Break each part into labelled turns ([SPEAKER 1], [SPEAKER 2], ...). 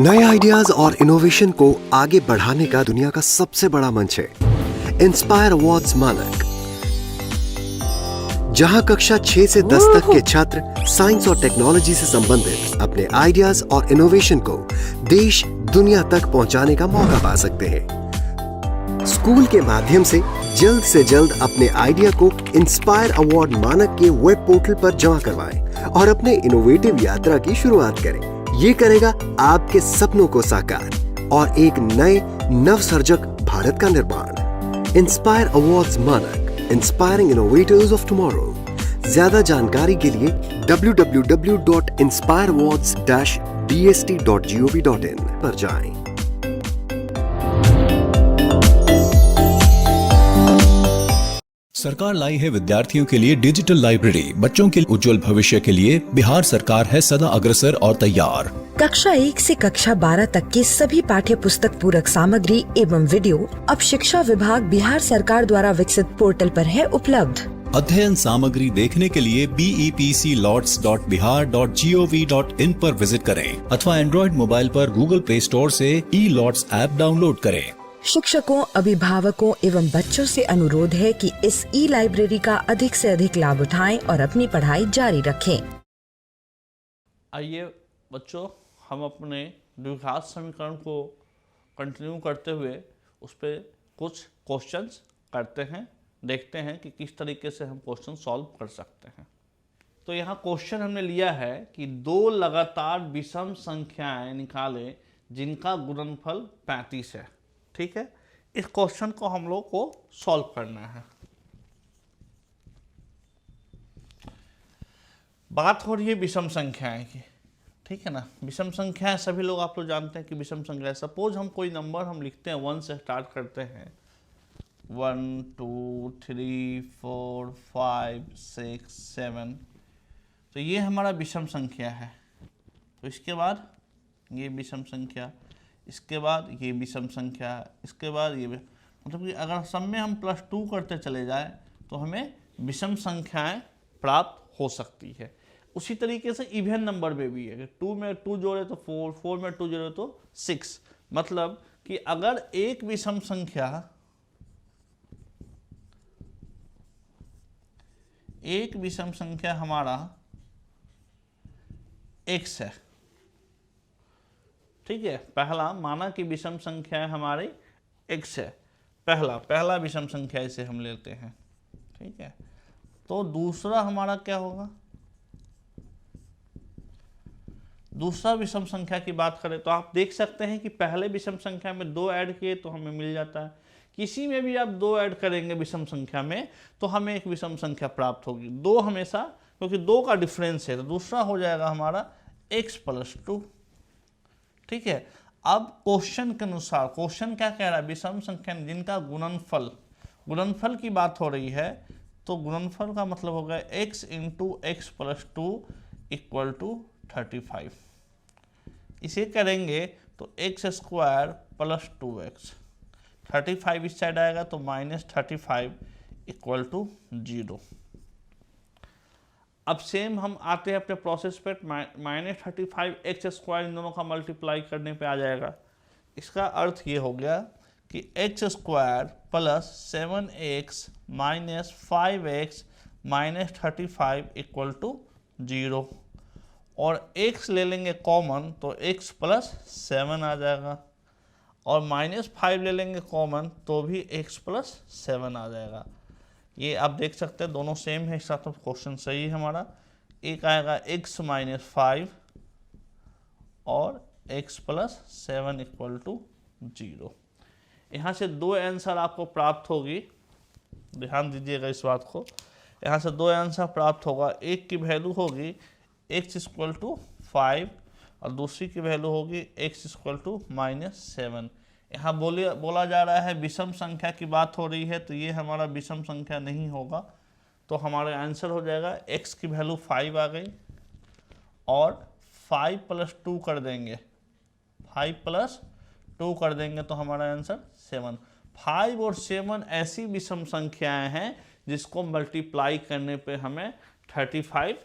[SPEAKER 1] नए आइडियाज और इनोवेशन को आगे बढ़ाने का दुनिया का सबसे बड़ा मंच है इंस्पायर अवार्ड्स मानक, जहां कक्षा 6 से 10 तक के छात्र साइंस और टेक्नोलॉजी से संबंधित अपने आइडियाज और इनोवेशन को देश दुनिया तक पहुंचाने का मौका पा सकते हैं। स्कूल के माध्यम से जल्द अपने आइडिया को इंस्पायर अवार्ड मानक के वेब पोर्टल पर जमा करवाएं और अपने इनोवेटिव यात्रा की शुरुआत करें। ये करेगा आपके सपनों को साकार और एक नए नवसर्जक भारत का निर्माण। इंस्पायर अवार्ड्स मानक, इंस्पायरिंग इनोवेटर्स ऑफ टुमारो। ज्यादा जानकारी के लिए www.inspireawards-bst.gov.in पर जाएं।
[SPEAKER 2] सरकार लाई है विद्यार्थियों के लिए डिजिटल लाइब्रेरी। बच्चों के उज्जवल भविष्य के लिए बिहार सरकार है सदा अग्रसर और तैयार।
[SPEAKER 3] कक्षा 1 से कक्षा 12 तक की सभी पाठ्य पुस्तक पूरक सामग्री एवं वीडियो अब शिक्षा विभाग बिहार सरकार द्वारा विकसित पोर्टल पर है उपलब्ध।
[SPEAKER 2] अध्ययन सामग्री देखने के लिए BEPCLots.bihar.gov.in पर विजिट करें अथवा एंड्रॉइड मोबाइल पर गूगल प्ले स्टोर से E-Lots ऐप डाउनलोड करें।
[SPEAKER 3] शिक्षकों, अभिभावकों एवं बच्चों से अनुरोध है कि इस लाइब्रेरी का अधिक से अधिक लाभ उठाएं और अपनी पढ़ाई जारी रखें।
[SPEAKER 4] आइए बच्चों, हम अपने द्विघात समीकरण को कंटिन्यू करते हुए उस पर कुछ क्वेश्चंस करते हैं, देखते हैं कि किस तरीके से हम क्वेश्चन सॉल्व कर सकते हैं। तो यहाँ क्वेश्चन हमने लिया है कि दो लगातार विषम संख्याएं निकालें जिनका गुणनफल 35 है। ठीक है, इस क्वेश्चन को हम लोग को सॉल्व करना है। बात हो रही है विषम संख्याएं की, ठीक है ना। विषम संख्याएं सभी लोग आप लोग जानते हैं कि विषम संख्या, सपोज हम कोई नंबर हम लिखते हैं 1 से स्टार्ट करते हैं 1 2 3 4 5 6 7, तो ये हमारा विषम संख्या है। तो इसके बाद ये विषम संख्या, इसके बाद ये विषम संख्या, इसके बाद ये, मतलब कि अगर सब में हम +2 करते चले जाए तो हमें विषम संख्याएं प्राप्त हो सकती है। उसी तरीके से इवन नंबर में भी है कि 2 में 2 जोड़े तो 4, 4 में 2 जोड़े तो 6। मतलब कि अगर एक विषम संख्या हमारा x है, ठीक है, पहला माना कि विषम संख्या हमारी x है, पहला विषम संख्या इसे हम लेते हैं, ठीक है। तो दूसरा हमारा क्या होगा, दूसरा विषम संख्या की बात करें तो आप देख सकते हैं कि पहले विषम संख्या में 2 ऐड किए तो हमें मिल जाता है। किसी में भी आप 2 ऐड करेंगे विषम संख्या में तो हमें एक विषम संख्या प्राप्त होगी, 2 हमेशा, क्योंकि 2 का डिफरेंस है। तो दूसरा हो जाएगा हमारा x + 2, ठीक है। अब क्वेश्चन के अनुसार, क्वेश्चन क्या कह रहा है, विषम संख्या जिनका गुणनफल की बात हो रही है, तो गुणनफल का मतलब हो गया x × x + 2 = 35। इसे करेंगे तो x² + 2x, 35 इस साइड आएगा तो -35 = 0। अब सेम हम आते हैं अपने प्रोसेस पे, -35x² इन दोनों का मल्टीप्लाई करने पे आ जाएगा। इसका अर्थ ये हो गया कि x² + 7x - 5x - 35 = 0, और x ले लेंगे कॉमन तो x + 7 आ जाएगा, और -5 ले लेंगे कॉमन तो भी x + 7 आ जाएगा। ये आप देख सकते हैं दोनों सेम है, साथ में क्वेश्चन सही है हमारा। एक आएगा x - 5 और x + 7 = 0। यहाँ से 2 आंसर आपको प्राप्त होगी, ध्यान दीजिएगा इस बात को। यहाँ से 2 आंसर प्राप्त होगा, एक की वैल्यू होगी x = 5 और दूसरी की वैल्यू होगी x = -7। यहाँ बोला जा रहा है विषम संख्या की बात हो रही है, तो ये हमारा विषम संख्या नहीं होगा। तो हमारा आंसर हो जाएगा x की वैल्यू 5 आ गई, और 5 + 2 कर देंगे, 5 + 2 कर देंगे तो हमारा आंसर 7। 5 और 7 ऐसी विषम संख्याएं हैं जिसको मल्टीप्लाई करने पे हमें 35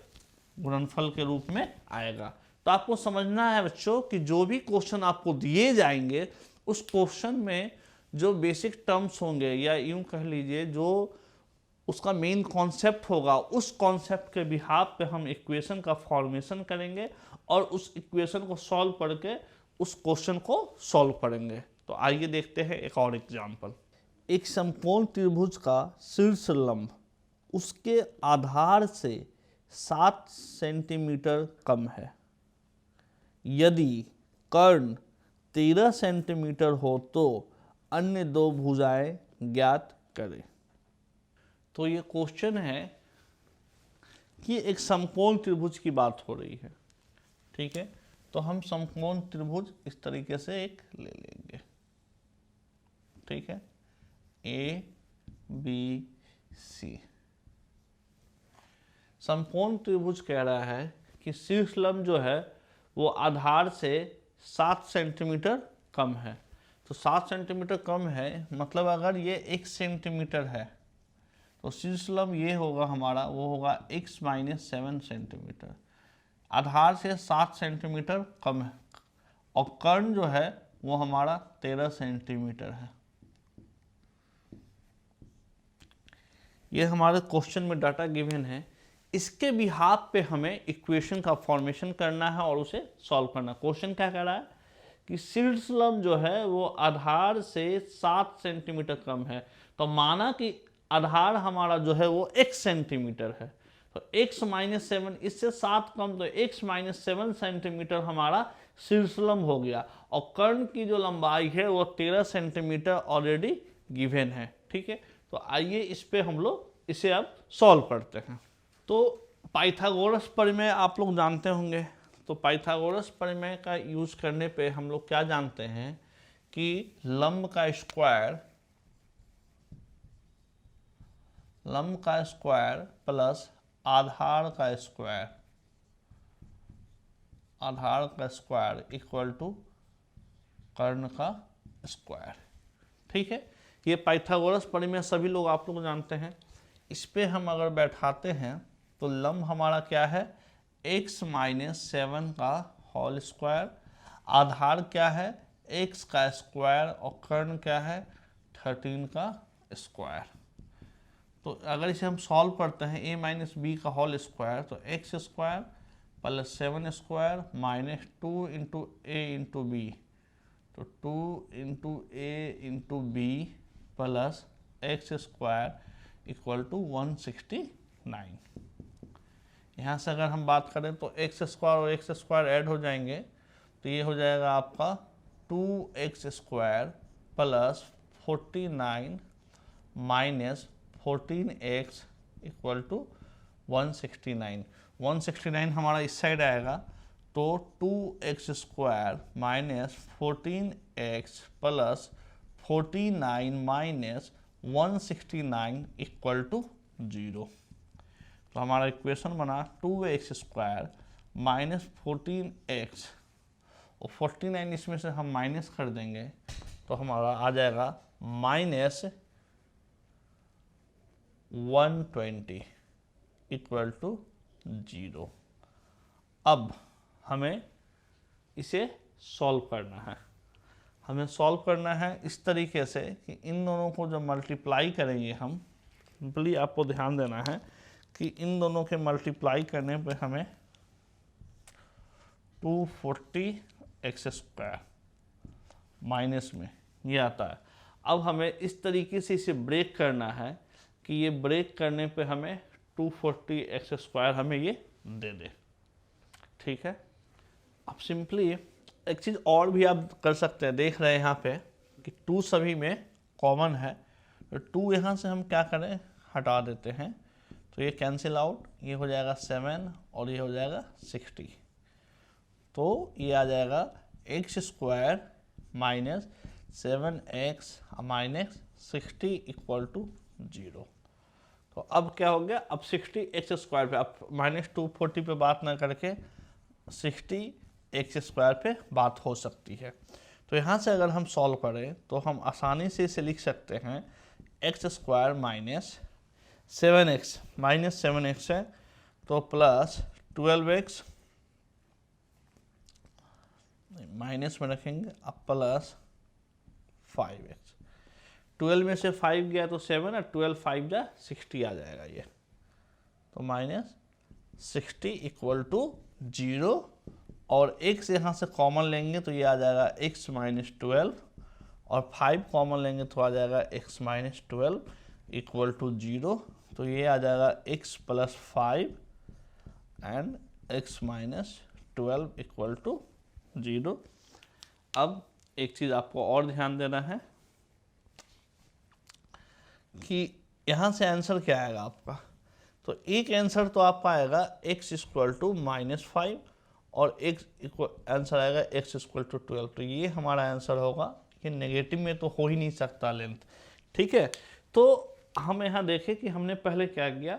[SPEAKER 4] गुणनफल के रूप में आएगा। तो आपको समझना है बच्चों कि जो भी क्वेश्चन आपको दिए जाएंगे उस क्वेश्चन में जो बेसिक टर्म्स होंगे या यूं कह लीजिए जो उसका मेन कॉन्सेप्ट होगा, उस कॉन्सेप्ट के बिहाफ पे हम इक्वेशन का फॉर्मेशन करेंगे और उस इक्वेशन को सॉल्व करके उस क्वेश्चन को सॉल्व करेंगे। तो आइए देखते हैं एक और एग्जांपल। एक समकोण त्रिभुज का शीर्ष लंब उसके आधार से 7 सेंटीमीटर कम है। यदि कर्ण 13 सेंटीमीटर हो तो अन्य दो भुजाएं ज्ञात करें। तो ये क्वेश्चन है कि एक समकोण त्रिभुज की बात हो रही है, ठीक है। तो हम समकोण त्रिभुज इस तरीके से एक ले लेंगे, ठीक है, ए बी सी। समकोण त्रिभुज कह रहा है कि शीर्ष लंब जो है वो आधार से 7 सेंटीमीटर कम है। तो 7 सेंटीमीटर कम है मतलब अगर ये 1 सेंटीमीटर है तो शीर्ष लंब ये होगा हमारा, वो होगा x माइनस 7 सेंटीमीटर। आधार से 7 सेंटीमीटर कम है और कर्ण जो है वो हमारा 13 सेंटीमीटर है। ये हमारे क्वेश्चन में डाटा गिवन है। इसके बिहाफ पे हमें इक्वेशन का फॉर्मेशन करना है और उसे सॉल्व करना। क्वेश्चन क्या कह रहा है कि शीर्ष लंब जो है वो आधार से 7 सेंटीमीटर कम है। तो माना कि आधार हमारा जो है वो x सेंटीमीटर है, तो x माइनस 7 इससे 7 कम, तो x माइनस 7 सेंटीमीटर हमारा शीर्ष लंब हो गया और कर्ण की जो लंबाई है वो 13 सेंटीमीटर ऑलरेडी गिवन है, ठीक है। तो आइए इस पे हम लोग इसे अब सॉल्व करते हैं। तो पाइथागोरस प्रमेय आप लोग जानते होंगे। तो पाइथागोरस प्रमेय का यूज करने पे हम लोग क्या जानते हैं कि लंब का स्क्वायर प्लस आधार का स्क्वायर इक्वल टू कर्ण का स्क्वायर, ठीक है। ये पाइथागोरस प्रमेय सभी लोग आप लोग जानते हैं। इस पे हम अगर बैठाते हैं तो लंब हमारा क्या है, x माइनस 7 का होल स्क्वायर, आधार क्या है x का स्क्वायर और कर्ण क्या है 13 का स्क्वायर। तो अगर इसे हम सॉल्व करते हैं a माइनस बी का होल स्क्वायर, तो x square plus 7 square minus 2 into a into b, तो 2 into a into b plus x square equal to 169। यहाँ से अगर हम बात करें तो एक्स स्क्वायर और एक्स स्क्वायर ऐड हो जाएंगे, तो ये हो जाएगा आपका 2x square plus 49 minus 14x equal to 169। 169 हमारा इस साइड आएगा, तो 2x square minus 14x plus 49 minus 169 equal to 0। तो हमारा इक्वेशन बना 2x स्क्वायर माइनस 14x और 49 इसमें से हम माइनस कर देंगे तो हमारा आ जाएगा माइनस 120 इक्वल टू 0। अब हमें इसे सॉल्व करना है। हमें सॉल्व करना है इस तरीके से कि इन दोनों को जब मल्टीप्लाई करेंगे हम, सिंपली आपको ध्यान देना है कि इन दोनों के मल्टीप्लाई करने पे हमें 240x स्क्वायर माइनस में ये आता है। अब हमें इस तरीके से इसे ब्रेक करना है कि ये ब्रेक करने पे हमें 240x स्क्वायर हमें ये दे दे, ठीक है। अब सिंपली एक चीज़ और भी आप कर सकते हैं, देख रहे हैं यहाँ पे कि 2 सभी में कॉमन है, तो 2 यहाँ से हम क्या करें हटा देते हैं, तो ये कैंसिल आउट, ये हो जाएगा 7 और ये हो जाएगा 60। तो ये आ जाएगा x square minus 7x minus 60 equal to 0। तो अब क्या हो गया, अब 60x स्क्वायर पे, अब माइनस 240 पे बात ना करके 60x स्क्वायर पे बात हो सकती है। तो यहाँ से अगर हम सॉल्व करें तो हम आसानी से इसे लिख सकते हैं x स्क्वायर माइनस 7x है तो प्लस 12x माइनस में रखेंगे, अब प्लस 5x। 12 में से 5 गया तो 7 और 12 5 जा 60 आ जाएगा ये, तो माइनस 60 इक्वल टू 0। और x यहाँ से कॉमन लेंगे तो ये आ जाएगा x माइनस 12, और 5 कॉमन लेंगे तो आ जाएगा x माइनस 12 इक्वल टू 0। तो ये आ जाएगा x plus 5 and x minus 12 equal to 0। अब एक चीज़ आपको और ध्यान देना है कि यहाँ से आंसर क्या आएगा आपका, तो एक आंसर तो आपका आएगा x इक्वल टू -5 और x आंसर आएगा x इक्वल टू 12। तो ये हमारा आंसर होगा, ये नेगेटिव में तो हो ही नहीं सकता लेंथ, ठीक है। तो हम यहाँ देखें कि हमने पहले क्या किया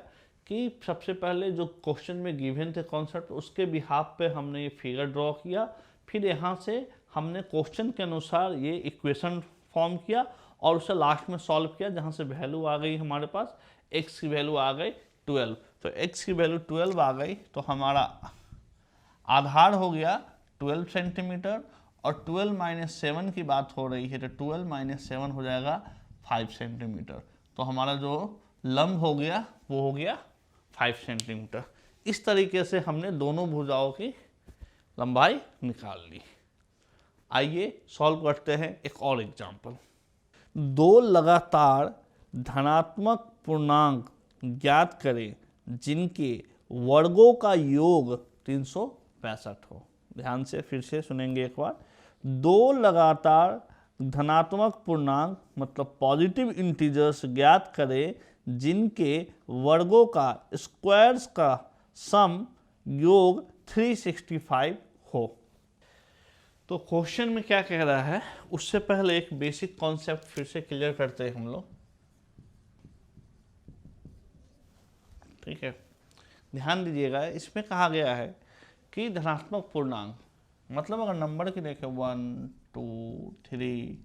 [SPEAKER 4] कि सबसे पहले जो क्वेश्चन में गिवन थे कॉन्सेप्ट, उसके बिहाफ पे हमने ये फिगर ड्रॉ किया, फिर यहाँ से हमने क्वेश्चन के अनुसार ये इक्वेशन फॉर्म किया और उसे लास्ट में सॉल्व किया, जहाँ से वैल्यू आ गई हमारे पास, x की वैल्यू आ गई 12। तो x की वैल्यू 12 आ गई तो हमारा आधार हो गया 12 सेंटीमीटर, और 12 माइनस 7 की बात हो रही है तो 12 माइनस 7 हो जाएगा 5 सेंटीमीटर। तो हमारा जो लंब हो गया वो हो गया 5 सेंटीमीटर। इस तरीके से हमने दोनों भुजाओं की लंबाई निकाल ली। आइए सॉल्व करते हैं एक और एग्जाम्पल। दो लगातार धनात्मक पूर्णांक ज्ञात करें जिनके वर्गों का योग 365 हो। ध्यान से फिर से सुनेंगे एक बार। दो लगातार धनात्मक पूर्णांक मतलब पॉजिटिव इंटीजर्स ज्ञात करें जिनके वर्गों का स्क्वायर्स का सम योग 365 हो। तो क्वेश्चन में क्या कह रहा है, उससे पहले एक बेसिक कॉन्सेप्ट फिर से क्लियर करते हैं हम लोग, ठीक है। ध्यान दीजिएगा, इसमें कहा गया है कि धनात्मक पूर्णांक मतलब अगर नंबर की देखें 1 2 3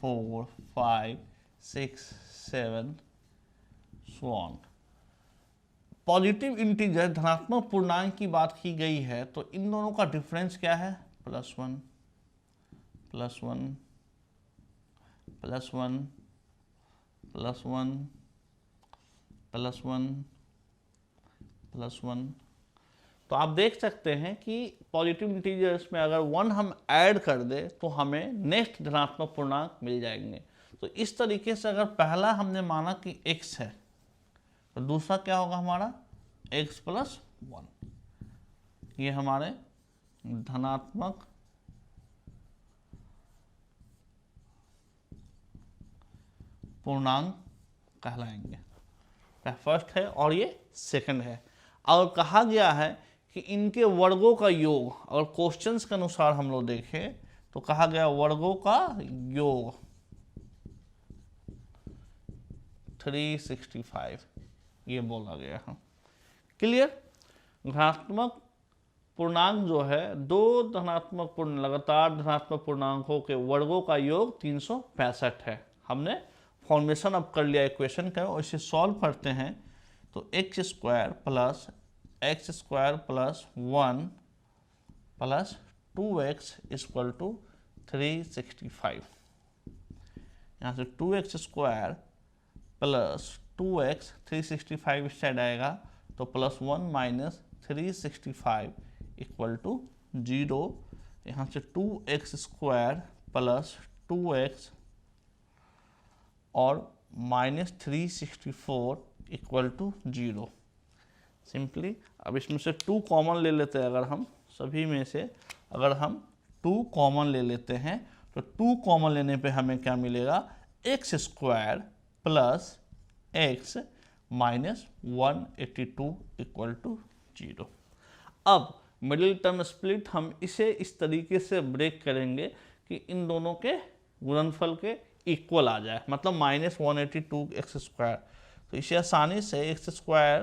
[SPEAKER 4] 4 5 6 7 सो ऑन, पॉजिटिव इंटीजर धनात्मक पूर्णांक की बात की गई है, तो इन दोनों का डिफरेंस क्या है, +1 +1 +1 +1 +1 +1। तो आप देख सकते हैं कि पॉजिटिव इंटीजर्स में अगर 1 हम ऐड कर दे तो हमें नेक्स्ट धनात्मक पूर्णांक मिल जाएंगे। तो इस तरीके से अगर पहला हमने माना कि x है तो दूसरा क्या होगा हमारा x + 1। ये हमारे धनात्मक पूर्णांक कहलाएंगे। फर्स्ट है और ये सेकंड है। और कहा गया है कि इनके वर्गों का योग, और क्वेश्चंस के अनुसार हम लोग देखें तो कहा गया वर्गों का योग 365 ये बोला गया है। क्लियर। धनात्मक पूर्णांक जो है, दो धनात्मक लगातार धनात्मक पूर्णांकों के वर्गों का योग 365 है। हमने फॉर्मेशन अब कर लिया इक्वेशन का, और इसे सॉल्व करते हैं तो x square plus 1 plus 2x equal to 365। यहाँ से 2x स्क्वायर प्लस 2x 365 इस साइड आएगा तो +1 माइनस 365 इक्वल टू 0। यहाँ से 2x स्क्वायर प्लस 2x और माइनस 364 इक्वल टू 0। सिंपली अब इसमें से 2 कॉमन ले लेते हैं। अगर हम सभी में से अगर हम 2 कॉमन ले लेते हैं तो 2 कॉमन लेने पे हमें क्या मिलेगा, x square plus x minus 182 equal to 0। अब मिडिल टर्म स्प्लिट हम इसे इस तरीके से ब्रेक करेंगे कि इन दोनों के गुणनफल के इक्वल आ जाए, मतलब -182 x स्क्वायर। तो इसे आसानी से x square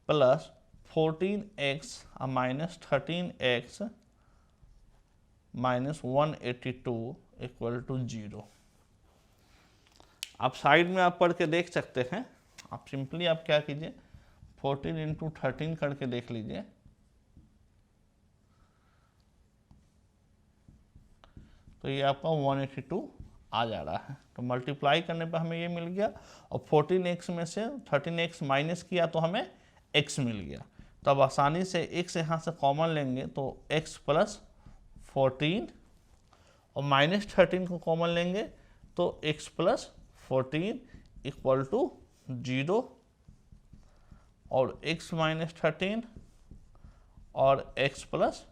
[SPEAKER 4] plus 14x minus 13x minus 182 equal to 0। आप साइड में आप पढ़ के देख सकते हैं। आप सिंपली आप क्या कीजिए 14 इंटू 13 करके देख लीजिए। तो ये आपका 182 आ जा रहा है। तो मल्टीप्लाई करने पर हमें ये मिल गया, और 14x में से 13x माइनस किया तो हमें x मिल गया। तो अब आसानी से x यहाँ से कॉमन लेंगे तो x प्लस 14, और माइनस 13 को कॉमन लेंगे तो x प्लस 14 इक्वल टू 0, और x माइनस 13 और x प्लस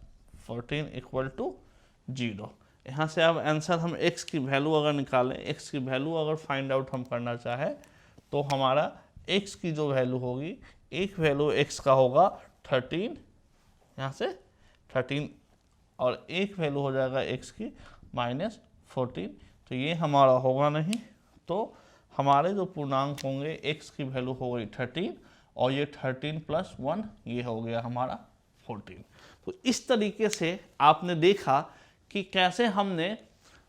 [SPEAKER 4] 14 इक्वल टू 0। यहाँ से अब आंसर हम x की वैल्यू अगर निकालें, x की वैल्यू अगर फाइंड आउट हम करना चाहें तो हमारा x की जो वैल्यू होगी, एक वैल्यू x का होगा 13, यहाँ से 13, और एक वैल्यू हो जाएगा x की माइनस 14। तो ये हमारा होगा नहीं, तो हमारे जो पूर्णांक होंगे x की वैल्यू हो गई 13, और ये 13 प्लस 1 ये हो गया हमारा 14। तो इस तरीके से आपने देखा कि कैसे हमने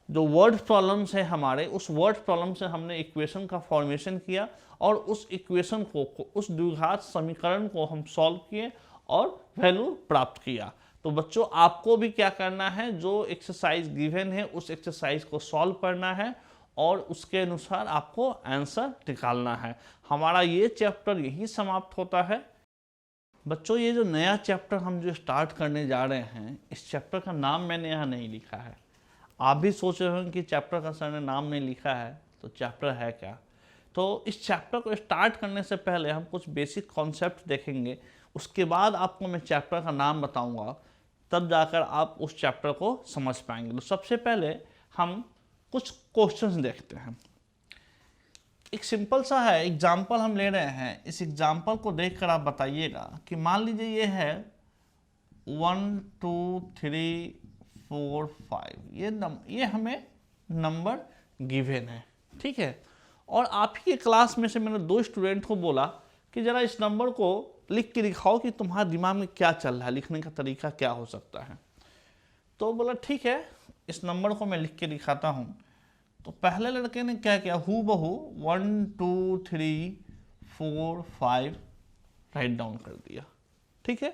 [SPEAKER 4] जो वर्ड प्रॉब्लम्स है हमारे, उस वर्ड प्रॉब्लम से हमने इक्वेशन का फॉर्मेशन किया, और उस इक्वेशन को उस द्विघात समीकरण को हम सॉल्व किए और वैल्यू प्राप्त किया। तो बच्चों आपको भी क्या करना है, जो एक्सरसाइज गिवन है उस एक्सरसाइज को सॉल्व करना है और उसके अनुसार आपको आंसर निकालना है। हमारा ये चैप्टर यही समाप्त होता है। बच्चों ये जो नया चैप्टर हम जो स्टार्ट करने जा रहे हैं, इस चैप्टर का नाम मैंने यहाँ नहीं लिखा है। आप भी सोच रहे होंगे कि चैप्टर का सर ने नाम नहीं लिखा है तो चैप्टर है क्या। तो इस चैप्टर को स्टार्ट करने से पहले हम कुछ बेसिक कॉन्सेप्ट देखेंगे, उसके बाद आपको मैं चैप्टर का नाम बताऊंगा, तब जाकर आप उस चैप्टर को समझ पाएंगे। तो सबसे पहले हम कुछ क्वेश्चंस देखते हैं। एक सिंपल सा है एग्जाम्पल हम ले रहे हैं। इस एग्जाम्पल को देखकर आप बताइएगा कि मान लीजिए ये है 1 2 3 4 5, ये हमें नंबर गिवन है, ठीक है। और आप ही के क्लास में से मैंने 2 स्टूडेंट को बोला कि ज़रा इस नंबर को लिख के दिखाओ कि तुम्हारे दिमाग में क्या चल रहा है, लिखने का तरीका क्या हो सकता है। तो बोला ठीक है, इस नंबर को मैं लिख के दिखाता हूँ। तो पहले लड़के ने क्या किया, हू बहू 1 2 3 4 5 राइट डाउन कर दिया, ठीक है।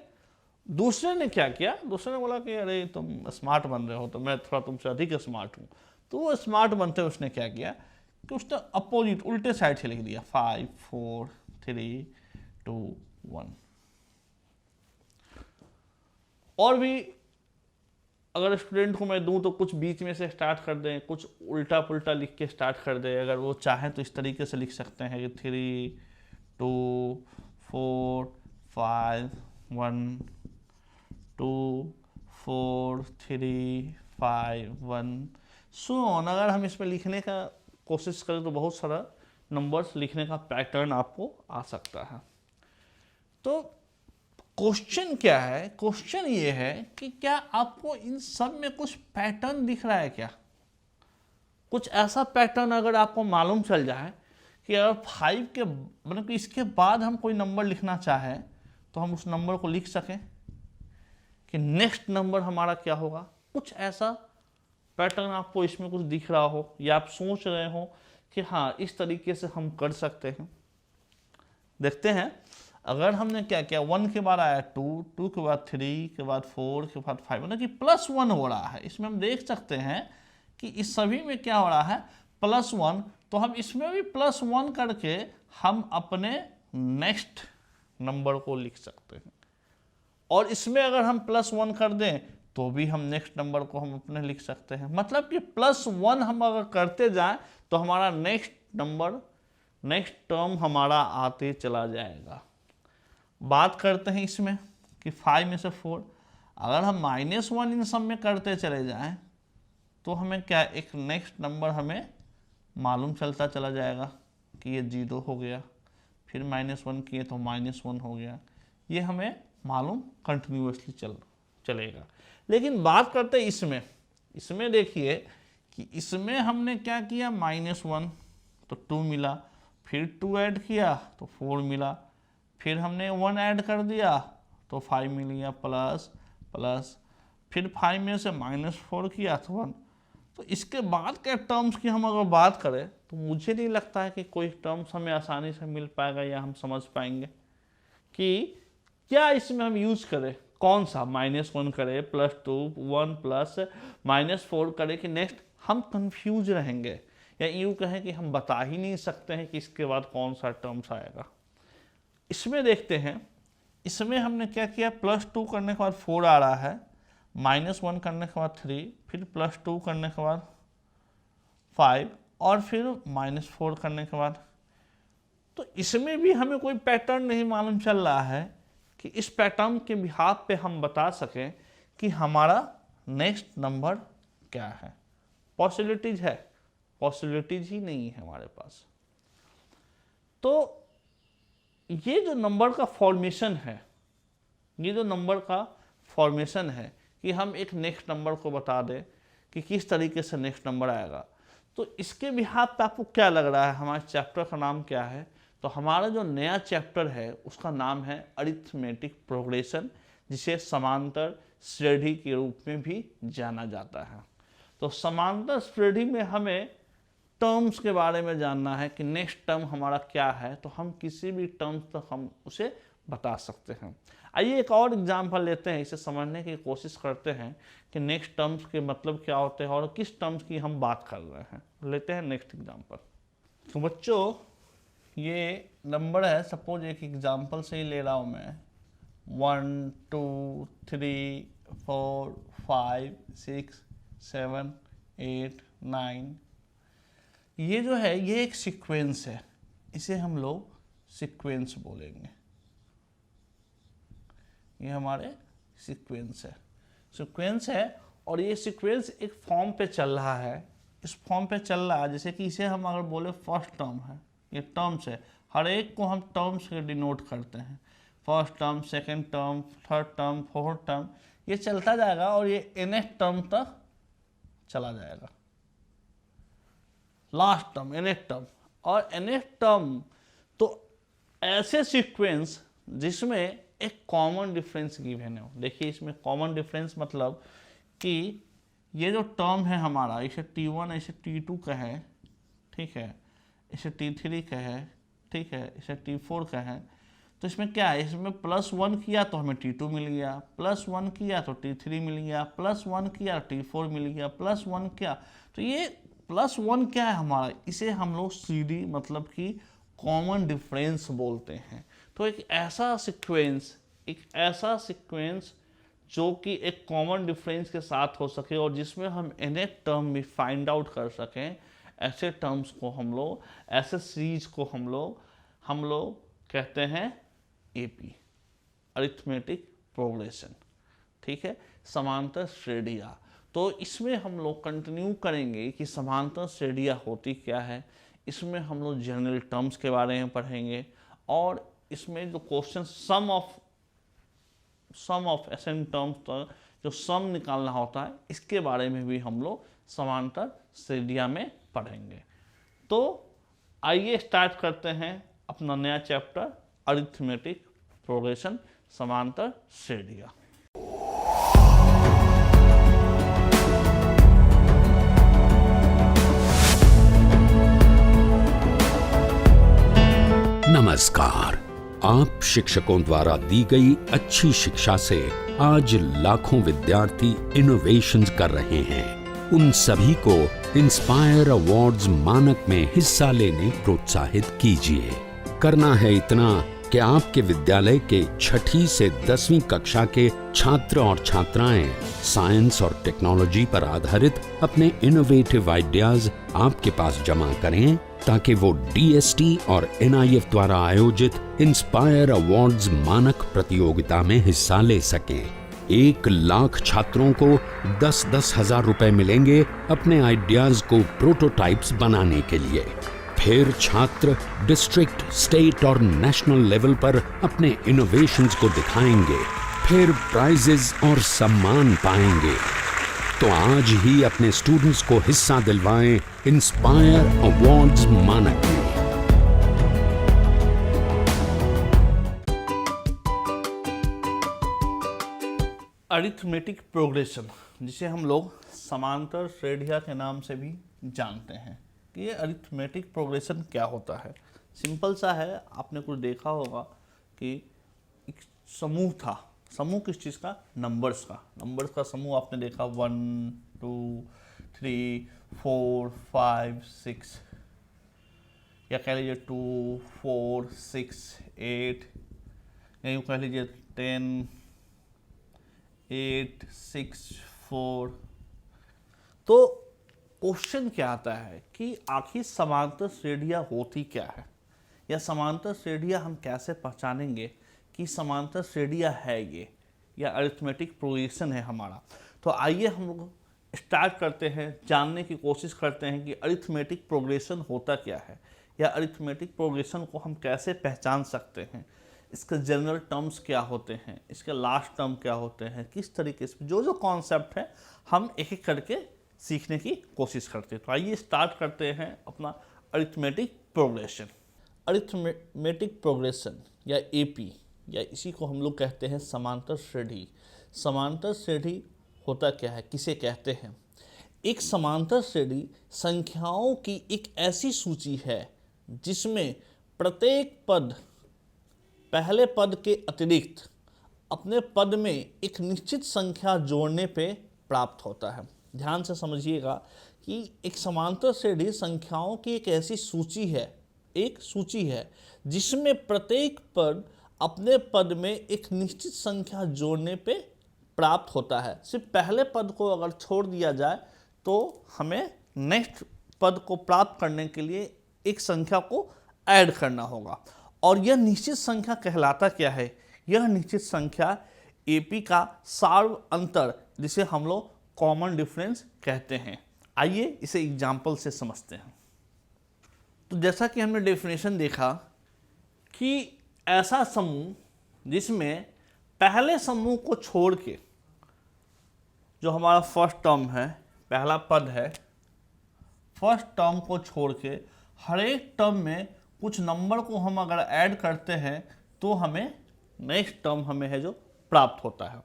[SPEAKER 4] दूसरे ने क्या किया, दूसरे ने बोला कि अरे तुम स्मार्ट बन रहे हो तो मैं थोड़ा तुमसे अधिक स्मार्ट हूँ। तो वो स्मार्ट बनते उसने क्या किया कि उसने अपोजिट उल्टे साइड से लिख दिया 5 4 3 2 1। और भी अगर स्टूडेंट को मैं दूं तो कुछ बीच में से स्टार्ट कर दें, कुछ उल्टा पुल्टा लिख के स्टार्ट कर दें। अगर वो चाहें तो इस तरीके से लिख सकते हैं कि 3 2 4 5 1 2 4 3 5 1 सो ऑन। अगर हम इसमें लिखने का कोशिश करें तो बहुत सारा नंबर्स लिखने का पैटर्न आपको आ सकता है। तो क्वेश्चन क्या है, क्वेश्चन ये है कि क्या आपको इन सब में कुछ पैटर्न दिख रहा है क्या। कुछ ऐसा पैटर्न अगर आपको मालूम चल जाए कि अगर 5 के मतलब कि इसके बाद हम कोई नंबर लिखना चाहें तो हम उस नंबर को लिख सकें कि नेक्स्ट नंबर हमारा क्या होगा। कुछ ऐसा पैटर्न आपको इसमें कुछ दिख रहा हो, या आप सोच रहे हो कि हाँ इस तरीके से हम कर सकते हैं। देखते हैं, अगर हमने क्या किया, 1 के बाद आया 2, 2 के बाद 3 के बाद 4 के बाद 5, मतलब कि +1 हो रहा है। इसमें हम देख सकते हैं कि इस सभी में क्या हो रहा है, +1। तो हम इसमें भी +1 करके हम अपने नेक्स्ट नंबर को लिख सकते हैं, और इसमें अगर हम +1 कर दें तो भी हम नेक्स्ट नंबर को हम अपने लिख सकते हैं। मतलब कि +1 हम अगर करते जाएं तो हमारा नेक्स्ट नंबर, नेक्स्ट टर्म हमारा आते चला जाएगा। बात करते हैं इसमें कि 5 में से 4, अगर हम -1 इन सब में करते चले जाएं तो हमें क्या, एक नेक्स्ट नंबर हमें मालूम चलता चला जाएगा कि ये 0 हो गया, फिर -1 किए तो -1 हो गया। ये हमें मालूम कंटिन्यूसली चलेगा। लेकिन बात करते हैं इसमें देखिए कि इसमें हमने क्या किया, -1 तो 2 मिला, फिर 2 ऐड किया तो 4 मिला, फिर हमने 1 ऐड कर दिया तो 5 मिल गया, प्लस प्लस, फिर 5 में से -4 किया तो 1। तो इसके बाद के टर्म्स की हम अगर बात करें तो मुझे नहीं लगता है कि कोई टर्म्स हमें आसानी से मिल पाएगा या हम समझ पाएंगे कि क्या इसमें हम यूज करें, कौन सा, -1 करें, +2 1 प्लस -4 करें कि नेक्स्ट हम कंफ्यूज रहेंगे, या यूँ कहें कि हम बता ही नहीं सकते हैं कि इसके बाद कौन सा टर्म्स आएगा। इसमें देखते हैं, इसमें हमने क्या किया, +2 करने के बाद 4 आ रहा है, -1 करने के बाद 3, फिर +2 करने के बाद 5 और फिर -4 करने के बाद। तो इसमें भी हमें कोई पैटर्न नहीं मालूम चल रहा है कि इस पैटर्न के बिहाफ पे हम बता सकें कि हमारा नेक्स्ट नंबर क्या है। पॉसिबिलिटीज है, पॉसिबिलिटीज ही नहीं है हमारे पास। तो ये जो नंबर का फॉर्मेशन है, ये जो नंबर का फॉर्मेशन है कि हम एक नेक्स्ट नंबर को बता दें कि किस तरीके से नेक्स्ट नंबर आएगा, तो इसके बिहाफ पे आपको क्या लग रहा है हमारे चैप्टर का नाम क्या है? तो हमारा जो नया चैप्टर है उसका नाम है अरिथमेटिक प्रोग्रेशन, जिसे समांतर श्रेणी के रूप में भी जाना जाता है। तो समांतर श्रेणी में हमें टर्म्स के बारे में जानना है कि नेक्स्ट टर्म हमारा क्या है, तो हम किसी भी टर्म तक हम उसे बता सकते हैं। आइए एक और एग्जाम्पल लेते हैं, इसे समझने की कोशिश करते हैं कि नेक्स्ट टर्म्स के मतलब क्या होते हैं और किस टर्म्स की हम बात कर रहे हैं। लेते हैं नेक्स्ट एग्जाम्पल। तो बच्चों ये नंबर है, सपोज एक एग्जाम्पल से ही ले रहा हूँ मैं, 1 2 3 4 5 6 7 8 9। ये जो है ये एक सीक्वेंस है, इसे हम लोग सीक्वेंस बोलेंगे। ये हमारे सीक्वेंस है, सीक्वेंस है और ये सीक्वेंस एक फॉर्म पे चल रहा है, इस फॉर्म पे चल रहा है। जैसे कि इसे हम अगर बोले फर्स्ट टर्म है, ये टर्म्स है, हर एक को हम टर्म्स से डिनोट करते हैं, first term, second term, third term, fourth term, ये चलता जाएगा और ये nth टर्म तक चला जाएगा, लास्ट टर्म nth टर्म। और nth टर्म तो ऐसे सीक्वेंस जिसमें एक कॉमन डिफरेंस गिवन हो। देखिए इसमें कॉमन डिफरेंस मतलब कि ये जो टर्म है हमारा, इसे T1 इसे T2 कहे, ठीक है, इसे T3 कहे, ठीक है, इसे T4 कहे, तो इसमें क्या है, इसमें +1 किया तो हमें T2 मिल गया, +1 किया तो T3 मिल गया, +1 किया T4 मिल गया, +1 किया तो ये +1 क्या है हमारा, इसे हम लोग CD मतलब कि कॉमन डिफरेंस बोलते हैं। तो एक ऐसा सीक्वेंस जो कि एक कॉमन डिफरेंस के साथ हो सके और जिसमें हम nth टर्म भी फाइंड आउट कर सकें, ऐसे टर्म्स को हम लोग, ऐसे सीरीज को हम लोग कहते हैं AP, अरिथमेटिक प्रोग्रेशन, ठीक है, समांतर श्रेणियाँ। तो इसमें हम लोग कंटिन्यू करेंगे कि समांतर श्रेणियाँ होती क्या है, इसमें हम लोग जनरल टर्म्स के बारे में पढ़ेंगे और इसमें जो क्वेश्चन सम ऑफ एसेंट टर्म्स तक जो सम निकालना होता है, इसके बारे में भी हम लोग समांतर श्रेणियाँ में पढ़ेंगे। तो आइए स्टार्ट करते हैं अपना नया चैप्टर अरिथमेटिक प्रोग्रेशन, समांतर श्रेणियाँ।
[SPEAKER 5] नमस्कार। आप शिक्षकों द्वारा दी गई अच्छी शिक्षा से आज लाखों विद्यार्थी इनोवेशंस कर रहे हैं। उन सभी को इंस्पायर अवार्ड्स मानक में हिस्सा लेने प्रोत्साहित कीजिए। करना है इतना कि आपके विद्यालय के 6ठी से 10वीं कक्षा के छात्र और छात्राएं साइंस और टेक्नोलॉजी पर आधारित अपने इनोवेटिव आइडियाज आपके पास जमा करें ताकि वो DST और NIF द्वारा आयोजित इंस्पायर अवार्ड्स मानक प्रतियोगिता में हिस्सा ले सकें। 1 लाख छात्रों को 10-10 हजार रुपए मिलेंगे अपने आइडियाज को प्रोटोटाइप्स बनाने के लिए। फिर छात्र डिस्ट्रिक्ट, स्टेट और नेशनल लेवल पर अपने इनोवेशंस को दिखाएंगे, फिर प्राइजेस और सम्मान पाएंगे। तो आज ही अपने स्टूडेंट्स को हिस्सा दिलवाएं इंस्पायर अवार्ड्स मानक में।
[SPEAKER 4] अरिथमेटिक प्रोग्रेशन, जिसे हम लोग समांतर श्रेणियाँ के नाम से भी जानते हैं, कि ये अरिथमेटिक प्रोग्रेशन क्या होता है। सिंपल सा है, आपने कुछ देखा होगा कि एक समूह था, समूह किस चीज़ का, नंबर्स का समूह आपने देखा 1 2 3 4 5 6, या कह लीजिए 2 4 6 8, या यूँ कह लीजिए 10 8 6 4। तो क्वेश्चन क्या आता है कि आखिर समांतर श्रेणियाँ होती क्या है, या समांतर श्रेणियाँ हम कैसे पहचानेंगे कि समांतर श्रेणियाँ है ये, या अरिथमेटिक प्रोग्रेशन है हमारा। तो आइए हम लोग स्टार्ट करते हैं, जानने की कोशिश करते हैं कि अरिथमेटिक प्रोग्रेशन होता क्या है, या अरिथमेटिक प्रोग्रेशन को हम कैसे पहचान सकते हैं, इसके जनरल टर्म्स क्या होते हैं, इसके लास्ट टर्म क्या होते हैं, किस तरीके से जो कॉन्सेप्ट है हम एक एक करके सीखने की कोशिश करते हैं। तो आइए स्टार्ट करते हैं अपना अरिथमेटिक प्रोग्रेशन। अरिथमेटिक प्रोग्रेशन या एपी, या इसी को हम लोग कहते हैं समांतर श्रेणी। समांतर श्रेणी होता क्या है, किसे कहते हैं? एक समांतर श्रेणी संख्याओं की एक ऐसी सूची है जिसमें प्रत्येक पद पहले पद के अतिरिक्त अपने पद में एक निश्चित संख्या जोड़ने पे प्राप्त होता है। ध्यान से समझिएगा कि एक समांतर श्रेणी संख्याओं की एक ऐसी सूची है, जिसमें प्रत्येक पद अपने पद में एक निश्चित संख्या जोड़ने पे प्राप्त होता है। सिर्फ पहले पद को अगर छोड़ दिया जाए तो हमें नेक्स्ट पद को प्राप्त करने के लिए एक संख्या को ऐड करना होगा। और यह निश्चित संख्या कहलाता क्या है? यह निश्चित संख्या एपी का सार्व अंतर, जिसे हम लोग कॉमन डिफरेंस कहते हैं। आइए इसे एग्जाम्पल से समझते हैं। तो जैसा कि हमने डेफिनेशन देखा कि ऐसा समूह जिसमें पहले समूह को छोड़ के, जो हमारा फर्स्ट टर्म है, पहला पद है, फर्स्ट टर्म को छोड़ के हर एक टर्म में कुछ नंबर को हम अगर ऐड करते हैं तो हमें नेक्स्ट टर्म हमें है जो प्राप्त होता है।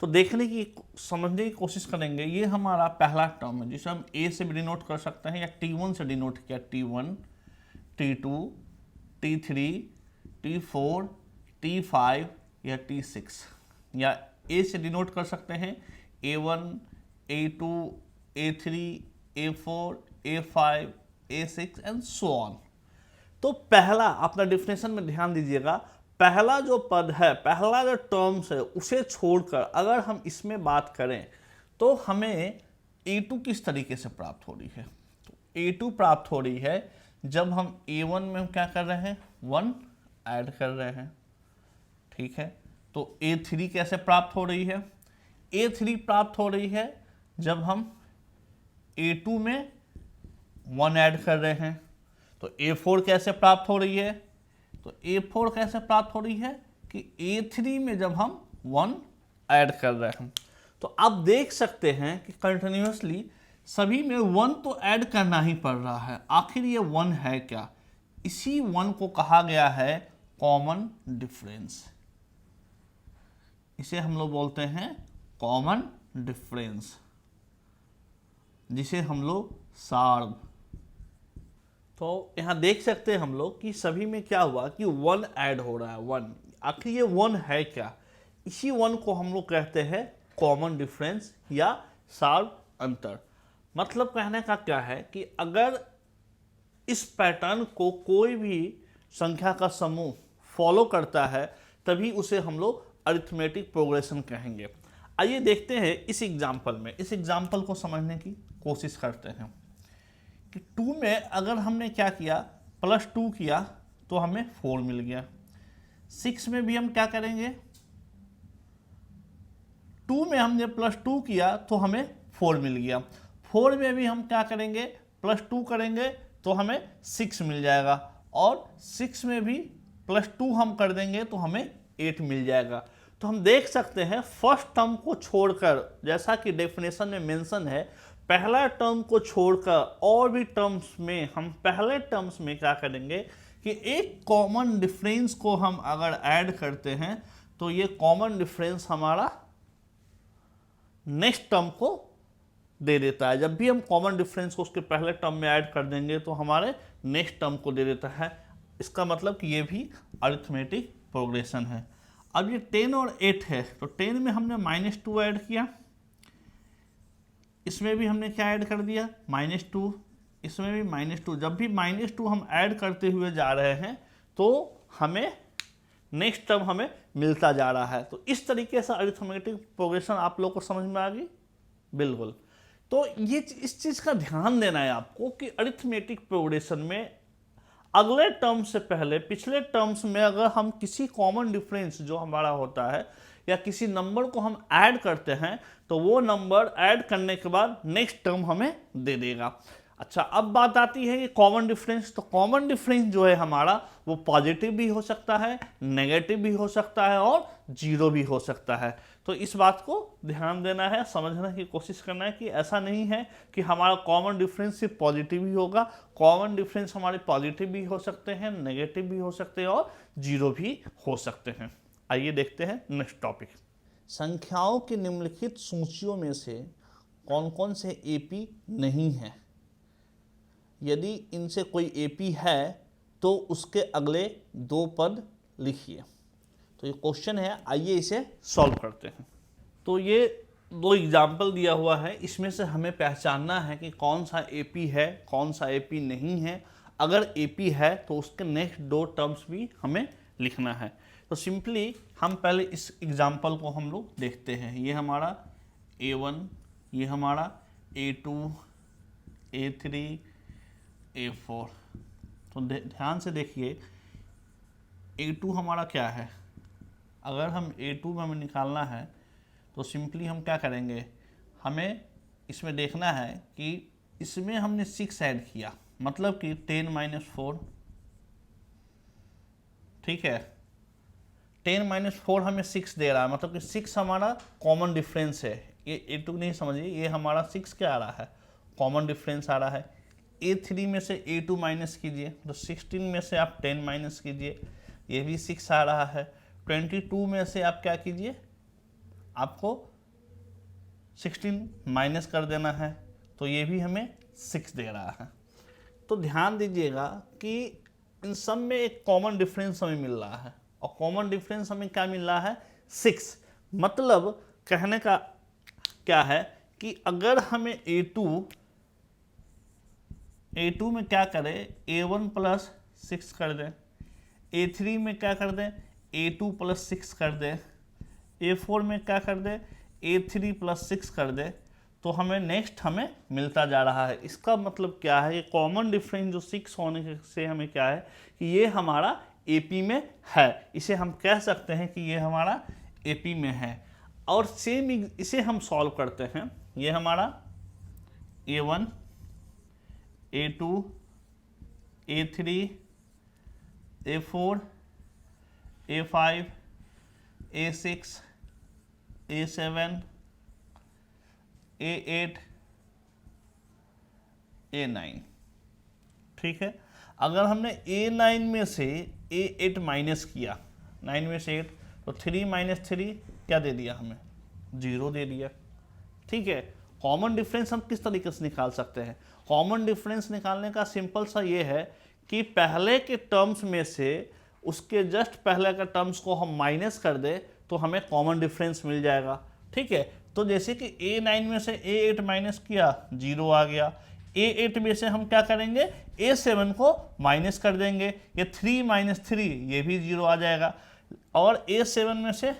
[SPEAKER 4] तो देखने की समझने की कोशिश करेंगे। ये हमारा पहला टर्म है जिसे हम ए से भी डिनोट कर सकते हैं, या T1 से डिनोट किया, T1 T2 T3 T4 T5 या T6, या ए से डिनोट कर सकते हैं A1 A2 A3 A4 A5 A6 and so on. तो पहला, अपना डेफिनेशन में ध्यान दीजिएगा, पहला जो पद है, पहला जो टर्म्स है, उसे छोड़कर अगर हम इसमें बात करें तो हमें A2 किस तरीके से प्राप्त हो रही है? तो A2 प्राप्त हो रही है जब हम A1 में हम क्या कर रहे हैं, 1 ऐड कर रहे हैं। ठीक है, तो A3 कैसे प्राप्त हो रही है? A3 प्राप्त हो रही है जब हम A2 में 1 ऐड कर रहे हैं। तो A4 कैसे प्राप्त हो रही है? तो A4 कैसे प्राप्त हो रही है कि A3 में जब हम 1 ऐड कर रहे हैं। तो आप देख सकते हैं कि कंटिन्यूसली सभी में 1 तो ऐड करना ही पड़ रहा है। आखिर ये 1 है क्या? इसी 1 को कहा गया है कॉमन डिफरेंस। इसे हम लोग बोलते हैं कॉमन डिफरेंस, जिसे हम लोग सार्व। तो यहाँ देख सकते हैं हम लोग कि सभी में क्या हुआ कि 1 ऐड हो रहा है, 1। आखिर ये 1 है क्या? इसी 1 को हम लोग कहते हैं कॉमन डिफरेंस या सार्व अंतर। मतलब कहने का क्या है कि अगर इस पैटर्न को कोई भी संख्या का समूह फॉलो करता है तभी उसे हम लोग अरिथमेटिक प्रोग्रेशन कहेंगे। आइए देखते हैं इस एग्जाम्पल में, इस एग्जाम्पल को समझने की कोशिश करते हैं कि 2 में अगर हमने क्या किया, +2 किया तो हमें 4 मिल गया। 6 में भी हम क्या करेंगे, 2 में हमने +2 किया तो हमें 4 मिल गया। 4 में भी हम क्या करेंगे, +2 करेंगे तो हमें 6 मिल जाएगा, और 6 में भी +2 हम कर देंगे तो हमें 8 मिल जाएगा। तो हम देख सकते हैं फर्स्ट टर्म को छोड़कर, जैसा कि डेफिनेशन में मेंशन है, पहला टर्म को छोड़कर और भी टर्म्स में हम पहले टर्म्स में क्या करेंगे कि एक कॉमन डिफरेंस को हम अगर ऐड करते हैं तो ये कॉमन डिफरेंस हमारा नेक्स्ट टर्म को दे देता है। जब भी हम कॉमन डिफरेंस को उसके पहले टर्म में ऐड कर देंगे तो हमारे नेक्स्ट टर्म को दे देता है। इसका मतलब कि ये भी अरिथमेटिक प्रोग्रेशन है। अब ये 10 और 8 है, तो 10 में हमने -2 ऐड किया, इसमें भी हमने क्या ऐड कर दिया, -2, इसमें भी -2। जब भी -2 हम ऐड करते हुए जा रहे हैं तो हमें नेक्स्ट टर्म हमें मिलता जा रहा है। तो इस तरीके से अरिथमेटिक प्रोग्रेशन आप लोग को समझ में आ गई, बिल्कुल। तो ये इस चीज़ का ध्यान देना है आपको कि अरिथमेटिक प्रोग्रेशन में अगले टर्म से पहले पिछले टर्म्स में अगर हम किसी कॉमन डिफरेंस जो हमारा होता है या किसी नंबर को हम ऐड करते हैं तो वो नंबर ऐड करने के बाद नेक्स्ट टर्म हमें दे देगा। अच्छा, अब बात आती है कि कॉमन डिफरेंस। तो कॉमन डिफरेंस जो है हमारा वो पॉजिटिव भी हो सकता है, नेगेटिव भी हो सकता है और जीरो भी हो सकता है। तो इस बात को ध्यान देना है, समझने की कोशिश करना है कि ऐसा नहीं है कि हमारा कॉमन डिफरेंस सिर्फ पॉजिटिव ही होगा। कॉमन डिफरेंस हमारे पॉजिटिव भी हो सकते हैं, नेगेटिव भी हो सकते हैं और जीरो भी हो सकते हैं। आइए देखते हैं नेक्स्ट टॉपिक। संख्याओं की निम्नलिखित सूचियों में से कौन कौन से एपी नहीं है? यदि इनसे कोई एपी है तो उसके अगले 2 पद लिखिए। तो ये क्वेश्चन है, आइए इसे सॉल्व करते हैं। तो ये 2 एग्जाम्पल दिया हुआ है, इसमें से हमें पहचानना है कि कौन सा एपी है, कौन सा एपी नहीं है। अगर एपी है तो उसके नेक्स्ट 2 टर्म्स भी हमें लिखना है। तो सिंपली हम पहले इस एग्जाम्पल को हम लोग देखते हैं। ये हमारा A1, ये हमारा A2, A3, A4। तो ध्यान से देखिए, A2 हमारा क्या है? अगर हम A2 में हमें निकालना है तो सिंपली हम क्या करेंगे, हमें इसमें देखना है कि इसमें हमने 6 ऐड किया, मतलब कि 10 - 4, ठीक है। 10 - 4 हमें 6 दे रहा है, मतलब कि 6 हमारा कॉमन डिफरेंस है। ये A2 नहीं समझिए, ये हमारा 6 क्या आ रहा है, कॉमन डिफरेंस आ रहा है। A3 में से A2 माइनस कीजिए तो 16 में से आप 10 माइनस कीजिए, ये भी 6 आ रहा है। 22 में से आप क्या कीजिए, आपको 16 माइनस कर देना है, तो ये भी हमें 6 दे रहा है। तो ध्यान दीजिएगा कि इन सब में एक कॉमन डिफरेंस हमें मिल रहा है, और कॉमन डिफरेंस हमें क्या मिल रहा है, 6। मतलब कहने का क्या है कि अगर हमें A2 में क्या करें, A1 + 6 कर दें, A3 में क्या कर दें, A2 + 6 कर दें, A4 में क्या कर दें, A3 + 6 कर दें, तो हमें नेक्स्ट हमें मिलता जा रहा है। इसका मतलब क्या है, कि कॉमन डिफरेंस जो 6 होने से हमें क्या है कि ये हमारा AP में है। इसे हम कह सकते हैं कि ये हमारा AP में है। और सेम इसे हम सॉल्व करते हैं। ये हमारा A1, A2, A3, A4, A5, A6, A7, A8, A9, ठीक है। अगर हमने A9 में से A8 माइनस किया, 9 में से 8, तो 3 - 3 क्या दे दिया हमें, 0 दे दिया, ठीक है। कॉमन डिफरेंस हम किस तरीके से निकाल सकते हैं, कॉमन डिफरेंस निकालने का सिंपल सा ये है कि पहले के टर्म्स में से उसके जस्ट पहले का टर्म्स को हम माइनस कर दें तो हमें कॉमन डिफरेंस मिल जाएगा, ठीक है। तो जैसे कि A9 में से A8 माइनस किया, 0 आ गया। A8 में से हम क्या करेंगे, A7 को माइनस कर देंगे, ये 3 - 3 ये भी 0 आ जाएगा। और A7 में से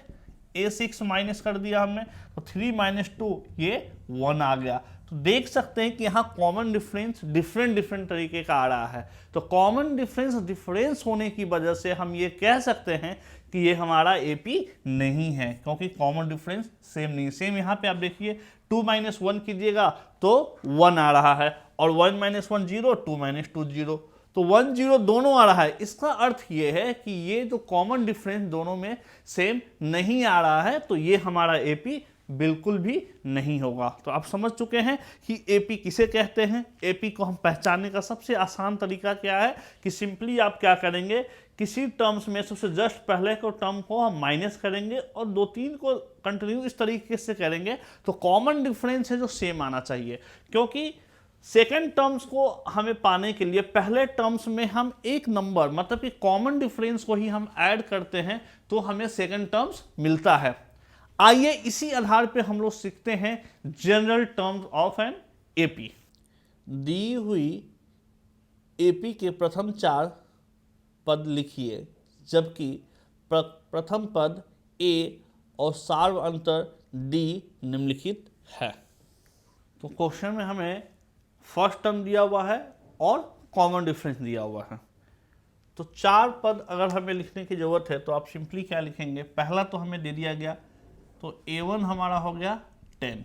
[SPEAKER 4] A6 माइनस कर दिया हमने, तो 3 - 2 ये 1 आ गया। तो देख सकते हैं कि यहाँ कॉमन डिफरेंस डिफरेंट तरीके का आ रहा है। तो कॉमन डिफरेंस होने की वजह से हम ये कह सकते हैं कि ये हमारा AP नहीं है, क्योंकि कॉमन डिफरेंस सेम नहीं। सेम यहाँ पे आप देखिए, 2 - 1 कीजिएगा तो 1 आ रहा है, और 1 - 1 0, 2 - 2 0, तो 1 0 दोनों आ रहा है। इसका अर्थ ये है कि ये जो कॉमन डिफरेंस दोनों में सेम नहीं आ रहा है, तो ये हमारा AP बिल्कुल भी नहीं होगा। तो आप समझ चुके हैं कि AP किसे कहते हैं। AP को हम पहचानने का सबसे आसान तरीका क्या है कि सिंपली आप क्या करेंगे, किसी टर्म्स में सबसे जस्ट पहले को टर्म को हम माइनस करेंगे और 2-3 को कंटिन्यू इस तरीके से करेंगे, तो कॉमन डिफरेंस है जो सेम आना चाहिए। क्योंकि सेकेंड टर्म्स को हमें पाने के लिए पहले टर्म्स में हम एक नंबर, मतलब कि कॉमन डिफरेंस को ही हम ऐड करते हैं, तो हमें सेकेंड टर्म्स मिलता है। आइए इसी आधार पे हम लोग सीखते हैं general terms of an AP. दी हुई एपी के प्रथम 4 पद लिखिए, जबकि प्रथम पद ए और सार्व अंतर डी निम्नलिखित है। तो क्वेश्चन में हमें फर्स्ट टर्म दिया हुआ है और कॉमन डिफरेंस दिया हुआ है। तो 4 पद अगर हमें लिखने की ज़रूरत है तो आप सिंपली क्या लिखेंगे, पहला तो हमें दे दिया गया, तो a1 हमारा हो गया 10,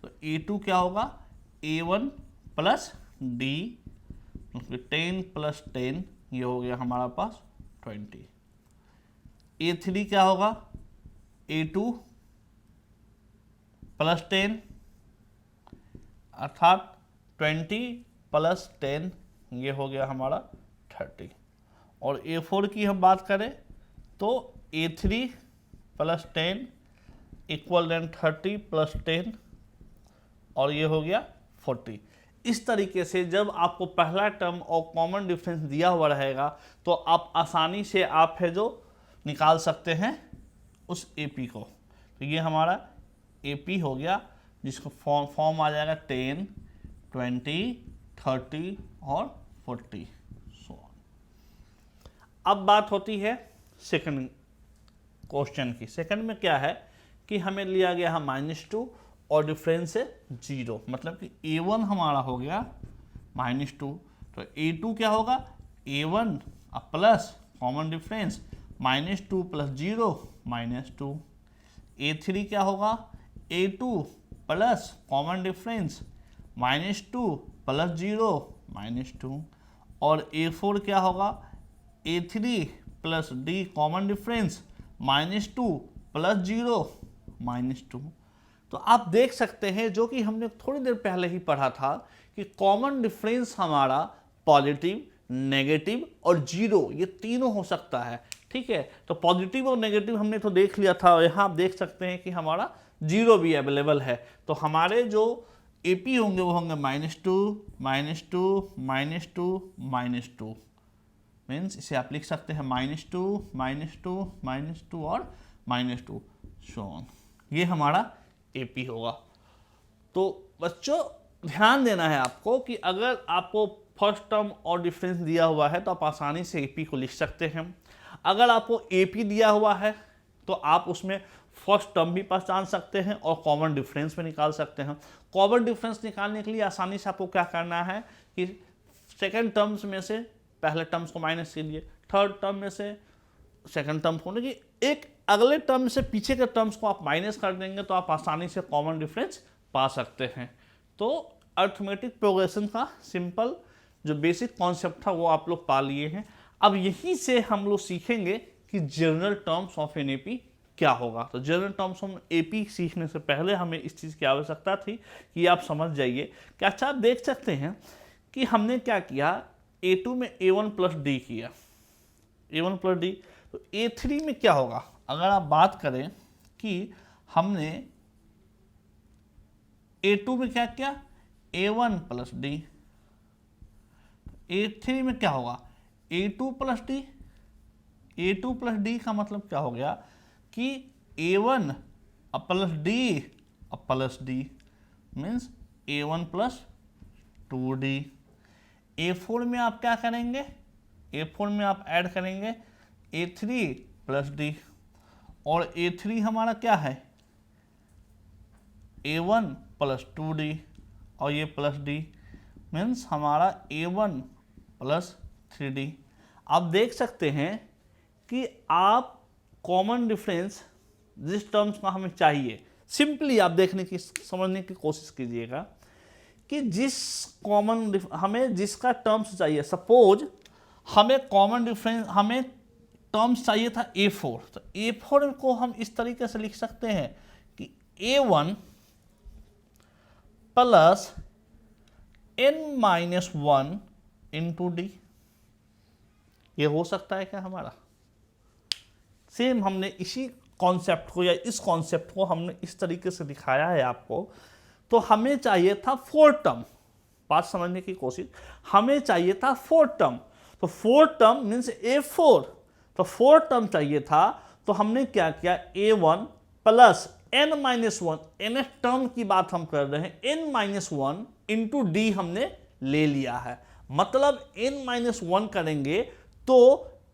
[SPEAKER 4] तो a2 क्या होगा a1 प्लस d, 10 प्लस 10 ये हो गया हमारा पास 20। a3 क्या होगा a2 प्लस 10 अर्थात 20 प्लस 10 ये हो गया हमारा 30। और a4 की हम बात करें तो a3 plus 10 equal then 30 plus 10 और ये हो गया 40। इस तरीके से जब आपको पहला टर्म और कॉमन डिफरेंस दिया हुआ रहेगा तो आप आसानी से आप है जो निकाल सकते हैं उस एपी को। तो ये हमारा एपी हो गया, जिसको फॉर्म आ जाएगा 10, 20, 30 और 40। अब बात होती है सेकंड क्वेश्चन की। सेकंड में क्या है कि हमें लिया गया है -2 और डिफरेंस है 0, मतलब कि a1 हमारा हो गया -2, तो a2 क्या होगा a1 plus common difference -2 plus 0 -2। a3 क्या होगा a2 plus common difference -2 plus 0 -2। और a4 क्या होगा a3 plus d common difference -2 plus 0 -2। तो आप देख सकते हैं, जो कि हमने थोड़ी देर पहले ही पढ़ा था, कि कॉमन डिफरेंस हमारा पॉजिटिव, नेगेटिव और 0 ये तीनों हो सकता है। ठीक है, तो पॉजिटिव और नेगेटिव हमने तो देख लिया था, और यहाँ आप देख सकते हैं कि हमारा 0 भी अवेलेबल है। तो हमारे जो एपी होंगे वो होंगे -2, -2, -2, -2। मीन्स इसे आप लिख सकते हैं -2, -2, -2 और -2 शोन। ये हमारा एपी होगा। तो बच्चों ध्यान देना है आपको कि अगर आपको फर्स्ट टर्म और डिफरेंस दिया हुआ है तो आप आसानी से एपी को लिख सकते हैं। अगर आपको एपी दिया हुआ है तो आप उसमें फर्स्ट टर्म भी पहचान सकते हैं और कॉमन डिफरेंस भी निकाल सकते हैं। कॉमन डिफरेंस निकालने के लिए आसानी से आपको क्या करना है कि सेकेंड टर्म्स में से पहले टर्म्स को माइनस कीजिए, थर्ड टर्म में से सेकंड टर्म को, कि एक अगले टर्म से पीछे के टर्म्स को आप माइनस कर देंगे तो आप आसानी से कॉमन डिफरेंस पा सकते हैं। तो अर्थमेटिक प्रोग्रेशन का सिंपल जो बेसिक कॉन्सेप्ट था वो आप लोग पा लिए हैं। अब यहीं से हम लोग सीखेंगे कि general terms of an AP क्या होगा। तो जनरल टर्म्स ऑफ एपी सीखने से पहले हमें इस चीज़ की आवश्यकता थी कि आप समझ जाइए कि अच्छा आप देख सकते हैं कि हमने क्या किया, a2 में a1 प्लस डी किया, a1 प्लस डी। तो a3 में क्या होगा, अगर आप बात करें कि हमने a2 में क्या किया a1 प्लस डी, a3 में क्या होगा a2 plus D. a2 plus D का मतलब क्या हो गया कि a1 plus D means a1 plus 2d। a4 में आप क्या करेंगे, a4 में आप ऐड करेंगे a3 प्लस डी, और a3 हमारा क्या है a1 प्लस 2d और ये प्लस डी मीन्स हमारा a1 प्लस 3d। आप देख सकते हैं कि आप कॉमन डिफरेंस जिस टर्म्स का हमें चाहिए, सिंपली आप देखने की समझने की कोशिश कीजिएगा कि जिस कॉमन हमें जिसका टर्म्स चाहिए, सपोज हमें कॉमन डिफरेंस हमें टर्म्स चाहिए था a4, तो a4 को हम इस तरीके से लिख सकते हैं कि a1 plus n-1 into D. ये हो सकता है क्या हमारा? सेम हमने इसी कॉन्सेप्ट को या इस कॉन्सेप्ट को हमने इस तरीके से दिखाया है आपको। तो हमें चाहिए था 4 टर्म, बात समझने की कोशिश, हमें चाहिए था 4 टर्म। तो 4 टर्म मीन्स a4, तो 4 टर्म चाहिए था। तो हमने क्या किया a1 plus n minus one, n term की बात हम कर रहे हैं, n minus one into D हमने ले लिया है, मतलब n माइनस वन करेंगे तो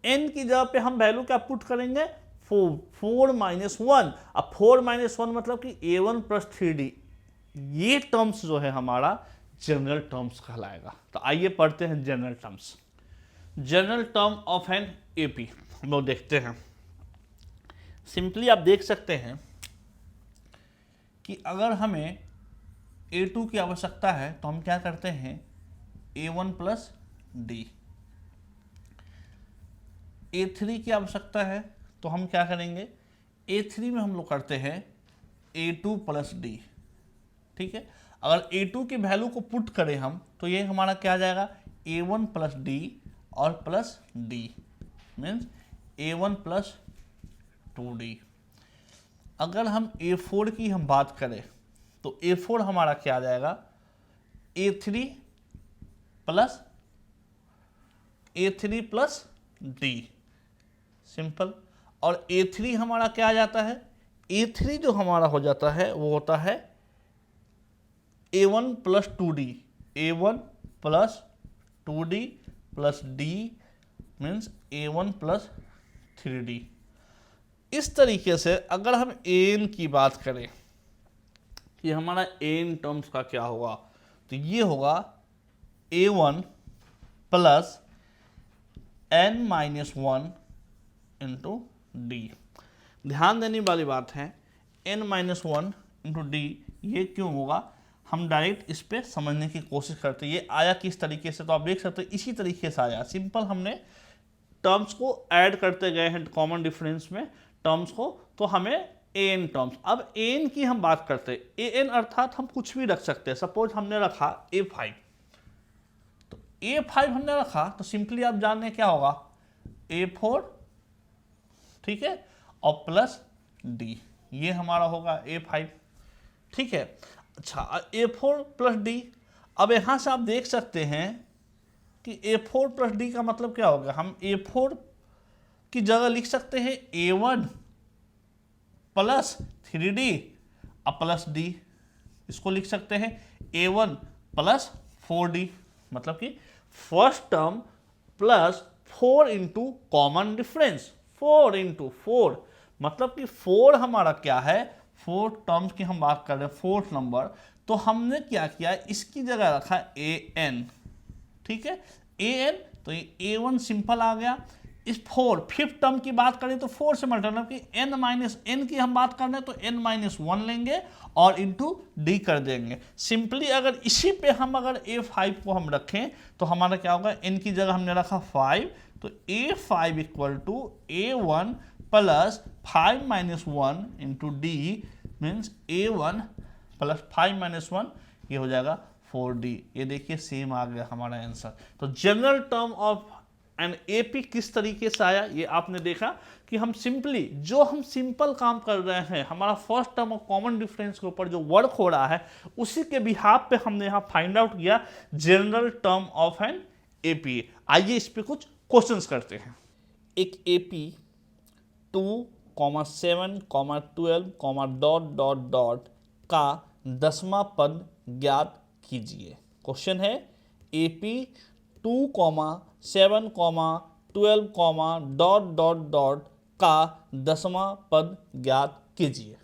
[SPEAKER 4] n की जगह पे हम वैल्यू क्या पुट करेंगे, 4 माइनस वन। अब 4 माइनस वन मतलब कि a1 प्लस 3d, ये टर्म्स जो है हमारा जनरल टर्म्स कहलाएगा। तो आइए पढ़ते हैं general terms. General term of an AP हम लोग देखते हैं। सिंपली आप देख सकते हैं कि अगर हमें A2 की आवश्यकता है तो हम क्या करते हैं, A1 प्लस डी। A3 की आवश्यकता है तो हम क्या करेंगे, A3 में हम लोग करते हैं A2 प्लस डी। ठीक है, अगर A2 की वैल्यू को पुट करें हम तो ये हमारा क्या आ जाएगा, A1 प्लस डी और plus D means A1 plus 2d। अगर हम A4 की हम बात करें तो A4 हमारा क्या आ जाएगा, A3 प्लस डी, सिंपल। और A3 हमारा क्या आ जाता है, A3 जो हमारा हो जाता है वो होता है A1 plus 2d, A1 plus 2d plus d means A1 plus 3d। इस तरीके से अगर हम an की बात करें कि हमारा an टर्म्स का क्या होगा, तो ये होगा A1 plus n minus one into D. ध्यान देने वाली बात है, n minus one into D ये क्यों होगा, हम डायरेक्ट इस पे समझने की कोशिश करते हैं। ये आया किस तरीके से, तो आप देख सकते हैं इसी तरीके से आया, सिंपल हमने टर्म्स को ऐड करते गए हैं कॉमन डिफरेंस में टर्म्स को, तो हमें an टर्म्स। अब an की हम बात करते हैं, an अर्थात हम कुछ भी रख सकते हैं। सपोज हमने रखा A5, तो A5 हमने रखा तो सिंपली आप जान लें क्या होगा, A4, ठीक है, और प्लस d, ये हमारा होगा A5। ठीक है, अच्छा A4 प्लस d। अब यहां से आप देख सकते हैं कि A4 प्लस d का मतलब क्या होगा, हम A4 की जगह लिख सकते हैं A1 प्लस 3d अब प्लस d, इसको लिख सकते हैं A1 प्लस 4d, मतलब कि first term plus 4 into common difference, 4 into 4 मतलब कि 4 हमारा क्या है, 4 टर्म्स की हम बात कर रहे हैं, फोर्थ नंबर। तो हमने क्या किया, इसकी जगह रखा an, ठीक है, an, तो ये A1 सिंपल आ गया। इस 4 फिफ्थ टर्म की बात करें तो 4 से मल्टीप्लाई कि n माइनस n की हम बात कर रहे हैं तो n माइनस वन लेंगे और इंटू डी कर देंगे। सिंपली अगर इसी पे हम अगर A5 को हम रखें तो हमारा क्या होगा, n की जगह हमने रखा 5, तो A5 equal to A1 plus 5 minus one into D means A1 plus 5 minus one, ये हो जाएगा 4d। ये देखिए सेम आ गया हमारा आंसर। तो general term of an AP किस तरीके से आया, ये आपने देखा कि हम सिंपली जो हम सिंपल काम कर रहे हैं, हमारा first term of common difference के ऊपर जो वर्क हो रहा है उसी के बिहाफ पे हमने यहाँ फाइंड आउट किया general term of an AP. आइए इस पे कुछ क्वेश्चंस करते हैं। एक एपी 2, 7, 12, डॉट डॉट डॉट का 10वां पद ज्ञात कीजिए। क्वेश्चन है एपी 2, 7, 12, डॉट डॉट डॉट का 10वां पद ज्ञात कीजिए।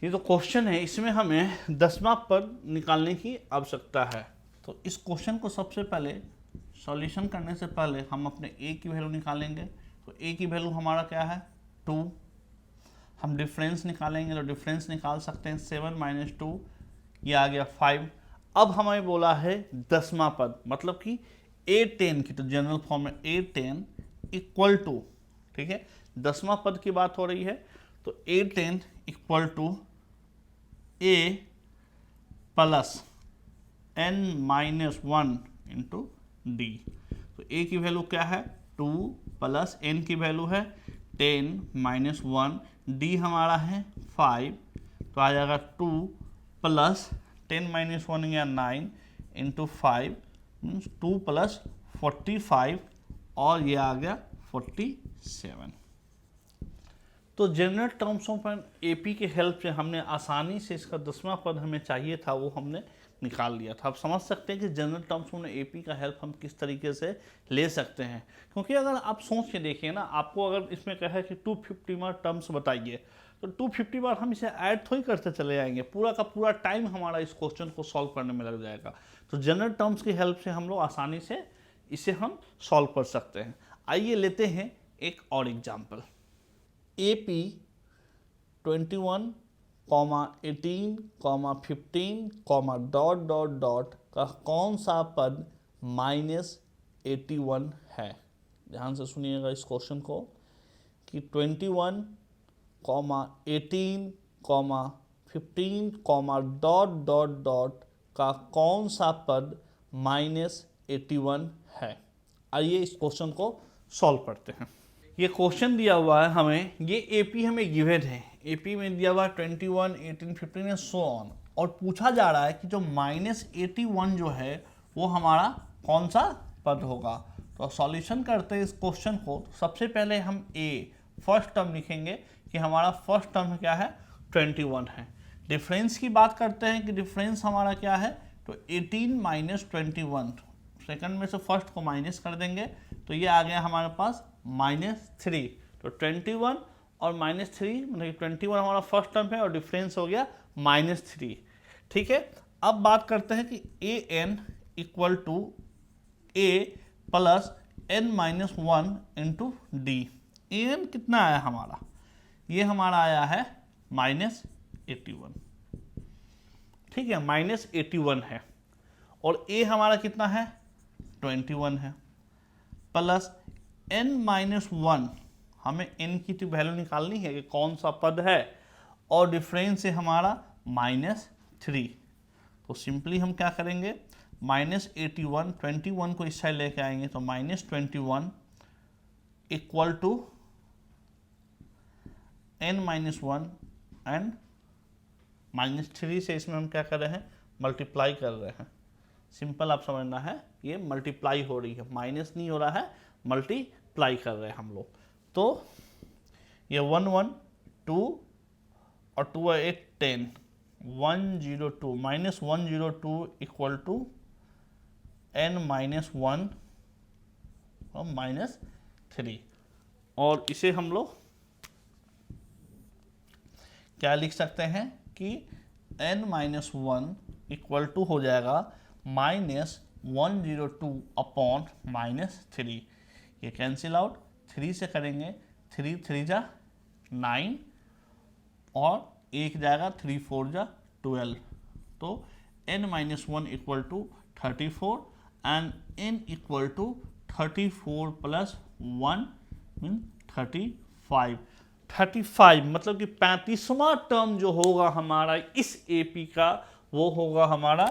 [SPEAKER 4] ये तो क्वेश्चन है, इसमें हमें 10वां पद निकालने की आवश्यकता है। तो इस क्वेश्चन को सबसे पहले सॉल्यूशन करने से पहले हम अपने a की वैल्यू निकालेंगे। तो a की वैल्यू हमारा क्या है 2, हम डिफरेंस निकालेंगे तो डिफरेंस निकाल सकते हैं 7 माइनस 2, ये आ गया 5। अब हमें बोला है 10वां पद, मतलब कि A10 की, तो जनरल फॉर्म में A10 इक्वल टू, ठीक है, 10वां पद की बात हो रही है, तो A10 equal to A plus n minus one into D. तो A की वैल्यू क्या है 2 प्लस n की वैल्यू है 10 माइनस वन, डी हमारा है 5, तो आ जाएगा 2 प्लस 10 माइनस वन या 9 इंटू 5 मीन्स 2 प्लस 45 और ये आ गया 47। तो general terms of an AP के हेल्प से हमने आसानी से इसका 10वां पद हमें चाहिए था वो हमने निकाल लिया था। आप समझ सकते हैं कि जनरल टर्म्स ऑफ एपी का हेल्प हम किस तरीके से ले सकते हैं, क्योंकि अगर आप सोच के देखिए ना, आपको अगर इसमें कहा है कि 250 बार टर्म्स बताइए तो 250 बार हम इसे ऐड थोड़ी करते चले जाएंगे, पूरा का पूरा टाइम हमारा इस क्वेश्चन को सॉल्व करने में लग जाएगा। तो जनरल टर्म्स की हेल्प से हम लोग आसानी से इसे हम सॉल्व कर सकते हैं। आइए लेते हैं एक और example. AP 21, 18, 15, dot dot dot का कौन सा पद -81 है। ध्यान से सुनिएगा इस क्वेश्चन को कि 21, 18, 15, डॉट डॉट डॉट का कौन सा पद -81 है। आइए इस क्वेश्चन को सॉल्व करते हैं। ये क्वेश्चन दिया हुआ है हमें, ये एपी हमें गिवन है, एपी में दिया हुआ है 21, 18, 15 एंड सो ऑन, और पूछा जा रहा है कि जो -81 जो है वो हमारा कौन सा पद होगा। तो सॉल्यूशन करते हैं इस क्वेश्चन को। तो सबसे पहले हम फर्स्ट टर्म लिखेंगे कि हमारा फर्स्ट टर्म क्या है, 21 है। डिफरेंस की बात करते हैं कि डिफरेंस हमारा क्या है, तो 18 - 21, सेकंड में से फर्स्ट को माइनस कर देंगे तो ये आ गया हमारे पास -3। तो 21 और -3 मतलब 21 हमारा फर्स्ट टर्म है और डिफरेंस हो गया -3। ठीक है, अब बात करते हैं कि an equal to a plus n-1 into D. an कितना आया हमारा, ये हमारा आया है -81। ठीक है, -81 है, और a हमारा कितना है, 21 है, प्लस n-1, हमें n की तो वैल्यू निकालनी है कि कौन सा पद है, और डिफरेंस है हमारा -3। तो सिंपली हम क्या करेंगे, -81, 21 को इस साइड लेके आएंगे तो -21 इक्वल टू n-1 एंड -3 से इसमें हम क्या कर रहे हैं, मल्टीप्लाई कर रहे हैं। सिंपल आप समझना है, ये मल्टीप्लाई हो रही है, माइनस नहीं हो रहा है, मल्टीप्लाई कर रहे हैं हम लोग। तो ये 1 1 2 और 2 है 10, 102 -102 इक्वल टू n-1 और -3, और इसे हम लोग क्या लिख सकते हैं कि n-1 इक्वल टू हो जाएगा -102 अपॉन -3। ये कैंसिल आउट, 3 से करेंगे, 3 3 जा 9 और 1 जाएगा, 3 4 जा 12। तो n-1 equal to 34 and n equal to 34 plus 1 mean 35 मतलब कि 35वां टर्म जो होगा हमारा इस एपी का वो होगा हमारा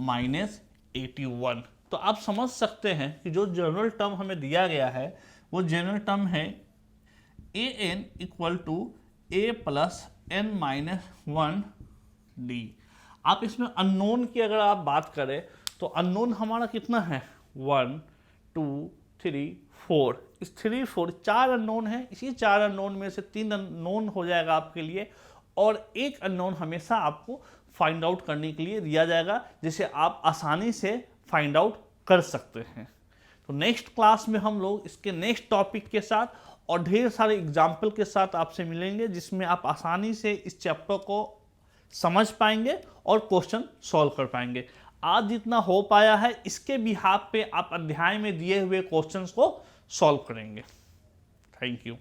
[SPEAKER 4] -81। तो आप समझ सकते हैं कि जो जनरल टर्म हमें दिया गया है वो जनरल टर्म है an equal to a plus n-1 d। आप इसमें अननोन की अगर आप बात करें तो अननोन हमारा कितना है, 1 2 3 4, इस 3 4 4 अननोन है। इसी 4 अननोन में से 3 अननोन हो जाएगा आपके लिए, और एक अननोन हमेशा आपको फाइंड आउट करने के लिए दिया जाएगा, जिसे आप आसानी से फाइंड आउट कर सकते हैं। तो नेक्स्ट क्लास में हम लोग इसके नेक्स्ट टॉपिक के साथ और ढेर सारे एग्जाम्पल के साथ आपसे मिलेंगे, जिसमें आप आसानी से इस चैप्टर को समझ पाएंगे और क्वेश्चन सॉल्व कर पाएंगे। आज जितना हो पाया है इसके बिहाफ पे आप अध्याय में दिए हुए क्वेश्चंस को सॉल्व करेंगे। Thank you.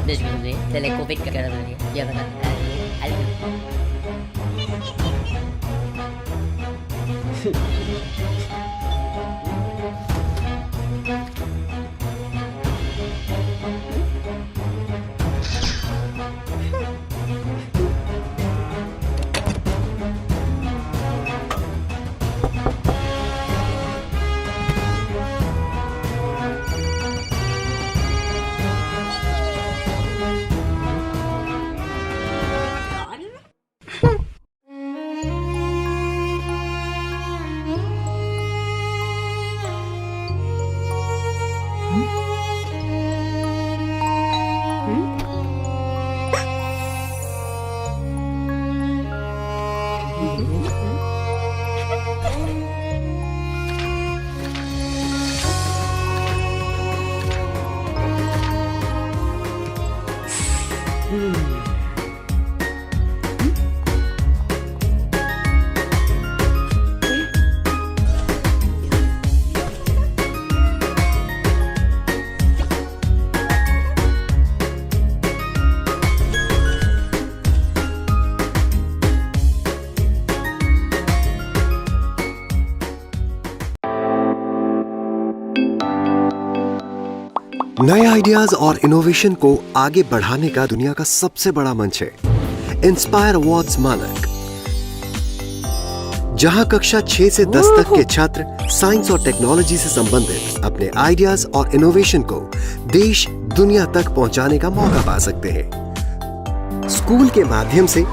[SPEAKER 6] desde el COVID que ya
[SPEAKER 1] नए आइडियाज और इनोवेशन को आगे बढ़ाने का दुनिया का सबसे बड़ा मंच है इंस्पायर अवार्ड्स मानक, जहां कक्षा 6 से 10 तक के छात्र साइंस और टेक्नोलॉजी से संबंधित अपने आइडियाज और इनोवेशन को देश दुनिया तक पहुंचाने का मौका पा सकते हैं। स्कूल के माध्यम से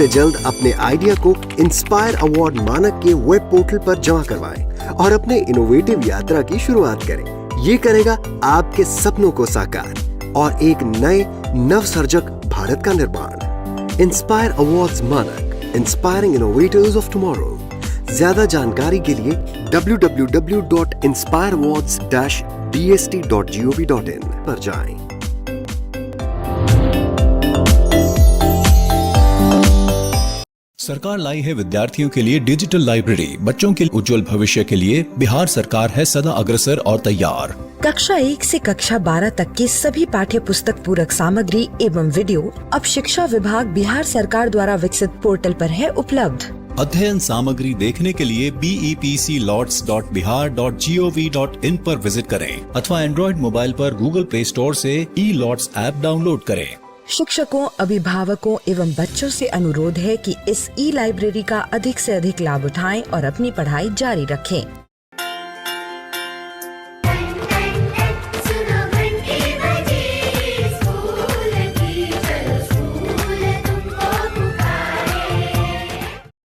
[SPEAKER 1] जल्द अपने आइडिया को इंस्पायर अवार्ड मानक के वेब पोर्टल पर जमा करवाएं और अपने इनोवेटिव यात्रा की शुरुआत करें। ये करेगा आपके सपनों को साकार और एक नए नवसर्जक भारत का निर्माण। इंस्पायर अवार्ड्स मानक, इंस्पायरिंग इनोवेटर्स ऑफ टुमारो। ज्यादा जानकारी के लिए www.inspireawards-bst.gov.in पर जाएं।
[SPEAKER 2] सरकार लाई है विद्यार्थियों के लिए डिजिटल लाइब्रेरी। बच्चों के उज्जवल भविष्य के लिए बिहार सरकार है सदा अग्रसर और तैयार।
[SPEAKER 3] कक्षा 1 से कक्षा 12 तक की सभी पाठ्य पुस्तक पूरक सामग्री एवं वीडियो अब शिक्षा विभाग बिहार सरकार द्वारा विकसित पोर्टल पर है उपलब्ध।
[SPEAKER 2] अध्ययन सामग्री देखने के लिए BEPCLots.bihar.gov.in पर विजिट करें अथवा एंड्रॉइड मोबाइल पर गूगल प्ले स्टोर से ई-लॉट्स ऐप डाउनलोड करें।
[SPEAKER 3] शिक्षकों, अभिभावकों एवं बच्चों से अनुरोध है कि इस ई लाइब्रेरी का अधिक से अधिक लाभ उठाएं और अपनी पढ़ाई जारी रखें।